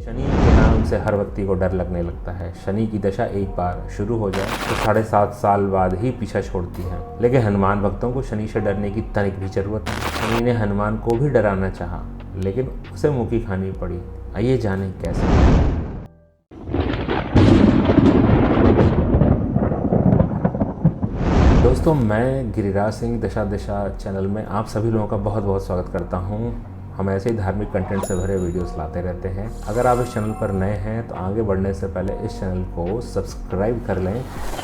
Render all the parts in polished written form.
शनि के नाम से हर व्यक्ति को डर लगने लगता है। शनि की दशा एक बार शुरू हो जाए तो 7.5 साल बाद ही पीछा छोड़ती है। लेकिन हनुमान भक्तों को शनि से डरने की तनिक भी जरूरत नहीं। शनि ने हनुमान को भी डराना चाहा, लेकिन उसे मुंह की खानी पड़ी। आइए जानें कैसे। दोस्तों, मैं गिरिराज सिंह दशा दिशा चैनल में आप सभी लोगों का बहुत बहुत स्वागत करता हूं। हम ऐसे ही धार्मिक कंटेंट से भरे वीडियोस लाते रहते हैं। अगर आप इस चैनल पर नए हैं तो आगे बढ़ने से पहले इस चैनल को सब्सक्राइब कर लें,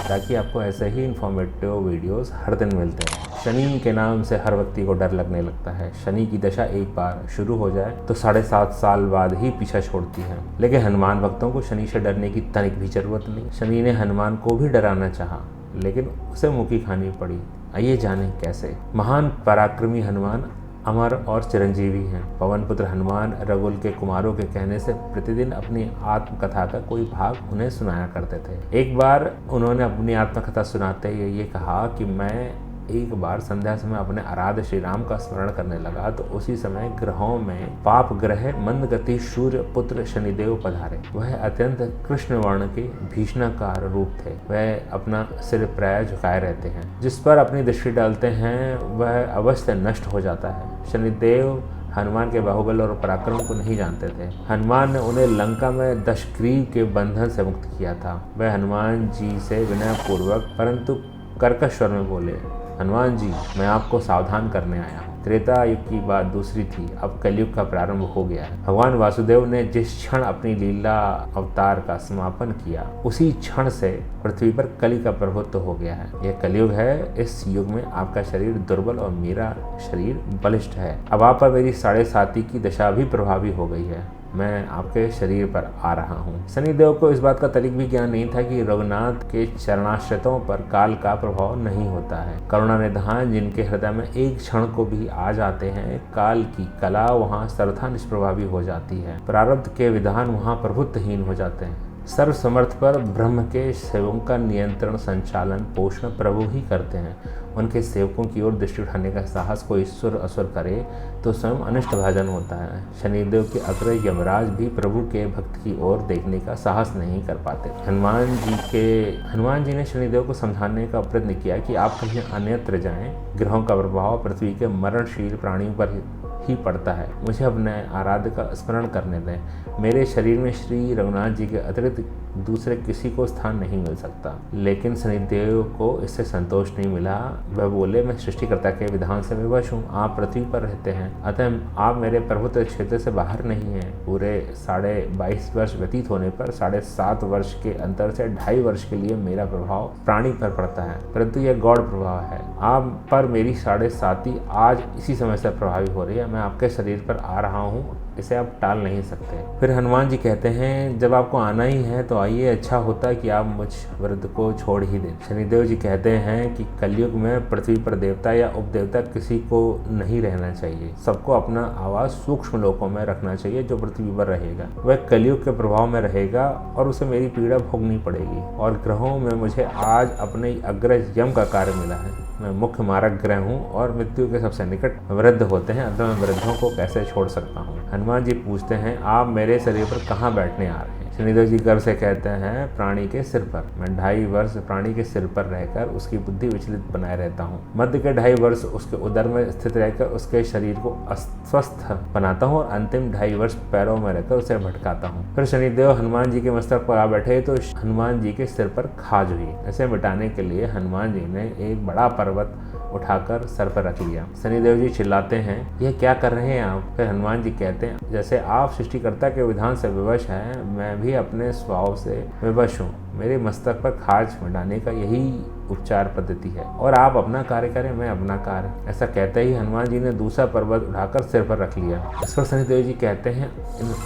ताकि आपको ऐसे ही इन्फॉर्मेटिव वीडियोस हर दिन मिलते हैं। शनि के नाम से हर व्यक्ति को डर लगने लगता है। शनि की दशा एक बार शुरू हो जाए तो 7.5 साल बाद ही पीछा छोड़ती है। लेकिन हनुमान भक्तों को शनि से डरने की तनिक भी जरूरत नहीं। शनि ने हनुमान को भी डराना चाहा, लेकिन उसे मुंह की खानी पड़ी। आइए जानें कैसे। महान पराक्रमी हनुमान अमर और चिरंजीवी हैं। पवन पुत्र हनुमान रघुल के कुमारों के कहने से प्रतिदिन अपनी आत्मकथा का कोई भाग उन्हें सुनाया करते थे। एक बार उन्होंने अपनी आत्मकथा सुनाते हुए ये कहा कि मैं एक बार संध्या समय अपने आराध्य श्री राम का स्मरण करने लगा तो उसी समय ग्रहों में पाप ग्रह मंदगति सूर्य पुत्र शनिदेव पधारे। वह अत्यंत कृष्ण वर्ण के भीषणाकार रूप थे। वह अपना सिर प्राय झुकाए रहते हैं। जिस पर अपनी दृष्टि डालते हैं वह अवश्य नष्ट हो जाता है। शनिदेव हनुमान के बाहुबल और पराक्रम को नहीं जानते थे। हनुमान ने उन्हें लंका में दशग्रीव के बंधन से मुक्त किया था। वह हनुमान जी से विनय पूर्वक परंतु कर्कश स्वर में बोले, हनुमान जी, मैं आपको सावधान करने आया हूँ। त्रेता युग की बात दूसरी थी, अब कलयुग का प्रारंभ हो गया है। भगवान वासुदेव ने जिस क्षण अपनी लीला अवतार का समापन किया, उसी क्षण से पृथ्वी पर कली का प्रभुत्व हो गया है। यह कलयुग है। इस युग में आपका शरीर दुर्बल और मेरा शरीर बलिष्ठ है। अब आप पर मेरी 7.5 की दशा भी प्रभावी हो गई है। मैं आपके शरीर पर आ रहा हूँ। शनिदेव को इस बात का तनिक भी ज्ञान नहीं था कि रघुनाथ के चरणाश्रितों पर काल का प्रभाव नहीं होता है। करुणा निधान जिनके हृदय में एक क्षण को भी आ जाते हैं, काल की कला वहाँ सर्वथा निष्प्रभावी हो जाती है। प्रारब्ध के विधान वहाँ प्रभुत्वहीन हो जाते हैं। सर्व समर्थ पर ब्रह्म के सेवकों का नियंत्रण संचालन पोषण प्रभु ही करते हैं। उनके सेवकों की ओर दृष्टि उठाने का साहस कोई सुर असुर करे तो स्वयं अनिष्ट भाजन होता है। शनिदेव के अग्रज यमराज भी प्रभु के भक्त की ओर देखने का साहस नहीं कर पाते। हनुमान जी ने शनिदेव को समझाने का प्रयत्न किया कि आप कहीं अन्यत्र जाएं। ग्रहों का प्रभाव पृथ्वी के मरणशील प्राणियों पर ही पड़ता है। मुझे अपने आराध्य का स्मरण करने दें। मेरे शरीर में श्री रघुनाथ जी के अतिरिक्त दूसरे किसी को स्थान नहीं मिल सकता। लेकिन शनिदेव को इससे संतोष नहीं मिला। वह बोले, मैं सृष्टिकर्ता के विधान से विवश हूँ। आप पृथ्वी पर रहते हैं, अतः आप मेरे प्रभुत्व क्षेत्र से बाहर नहीं हैं। पूरे 22.5 वर्ष व्यतीत होने पर 7.5 वर्ष के अंतर से 2.5 वर्ष के लिए मेरा प्रभाव प्राणी पर पड़ता है, परंतु यह गौड़ प्रभाव है। आप पर मेरी 7.5 आज इसी समय से प्रभावी हो रही है। मैं आपके शरीर पर आ रहा हूँ, इसे आप टाल नहीं सकते। फिर हनुमान जी कहते हैं, जब आपको आना ही है तो आइए, अच्छा होता कि आप मुझ वृद्ध को छोड़ ही दें। शनिदेव जी कहते हैं कि कलयुग में पृथ्वी पर देवता या उपदेवता किसी को नहीं रहना चाहिए। सबको अपना आवास सूक्ष्म लोकों में रखना चाहिए। जो पृथ्वी पर रहेगा वह कलयुग के प्रभाव में रहेगा और उसे मेरी पीड़ा भोगनी पड़ेगी। और ग्रहों में मुझे आज अपने अग्रज यम का कार्य मिला है। मैं मुख्य मारक ग्रह हूँ और मृत्यु के सबसे निकट वृद्ध होते हैं, अतः मैं वृद्धों को कैसे छोड़ सकता हूँ। हनुमान जी पूछते हैं, आप मेरे शरीर पर कहाँ बैठने आ रहे हैं। शनिदेव जी गर्व से कहते हैं, प्राणी के सिर पर। मैं 2.5 वर्ष प्राणी के सिर पर रहकर उसकी बुद्धि विचलित बनाए रहता हूँ। मध्य के 2.5 वर्ष उसके उदर में स्थित रहकर उसके शरीर को अस्वस्थ बनाता हूँ और अंतिम 2.5 वर्ष पैरों में रहकर उसे भटकाता हूँ। फिर शनिदेव हनुमान जी के मस्तक पर आ बैठे तो हनुमान जी के सिर पर खाज हुई। ऐसे मिटाने के लिए हनुमान जी ने एक बड़ा पर्वत उठाकर सर पर रख लिया। शनिदेव जी चिल्लाते हैं, यह क्या कर रहे हैं आप। फिर हनुमान जी कहते हैं, जैसे आप सृष्टिकर्ता के विधान से विवश हैं, मैं भी अपने स्वभाव से विवश हूँ। मेरे मस्तक पर खाज मिटाने का यही उपचार पद्धति है और आप अपना कार्य करें, मैं अपना कार्य। ऐसा कहते ही हनुमान जी ने दूसरा पर्वत उठाकर सिर पर रख लिया। इस पर शनिदेव जी कहते हैं,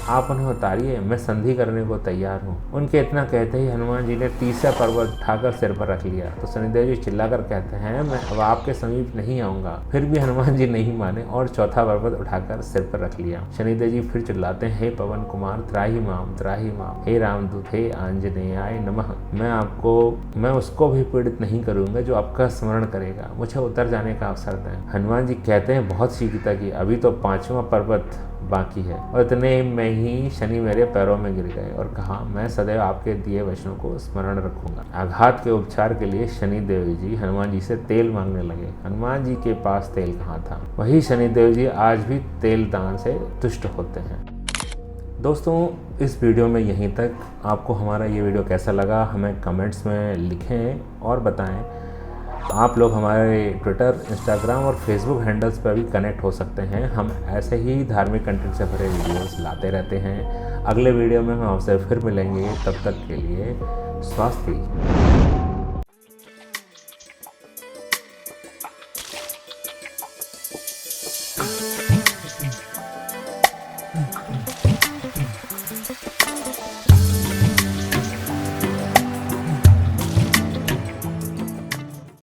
आप उन्हें उतारिए, मैं संधि करने को तैयार हूँ। उनके इतना कहते ही हनुमान जी ने तीसरा पर्वत उठाकर सिर पर रख लिया। तो शनिदेव जी चिल्लाकर कहते हैं, मैं अब आपके समीप नहीं आऊंगा। फिर भी हनुमान जी नहीं माने और चौथा पर्वत उठाकर सिर पर रख लिया। शनिदेव जी फिर चिल्लाते हैं, हे पवन कुमार, त्राहि माम, हे रामदूत, हे आंजनेयाय नमः। मैं उसको भी पीड़ित नहीं करूंगा जो आपका स्मरण करेगा। मुझे उतर जाने का अवसर दें। हनुमान जी कहते हैं, बहुत शीघ्रता की, अभी तो 5वां पर्वत बाकी है। और इतने में ही शनि मेरे पैरों में गिर गए और कहा, मैं सदैव आपके दिए वचनों को स्मरण रखूंगा। आघात के उपचार के लिए शनि देव जी हनुमान जी से तेल मांगने लगे। हनुमान जी के पास तेल कहाँ था। वही शनि देव जी आज भी तेल दान से तुष्ट होते हैं। दोस्तों, इस वीडियो में यहीं तक। आपको हमारा ये वीडियो कैसा लगा हमें कमेंट्स में लिखें और बताएं। आप लोग हमारे ट्विटर, इंस्टाग्राम और फेसबुक हैंडल्स पर भी कनेक्ट हो सकते हैं। हम ऐसे ही धार्मिक कंटेंट से भरे वीडियोस लाते रहते हैं। अगले वीडियो में हम आपसे फिर मिलेंगे। तब तक के लिए स्वास्थ्य।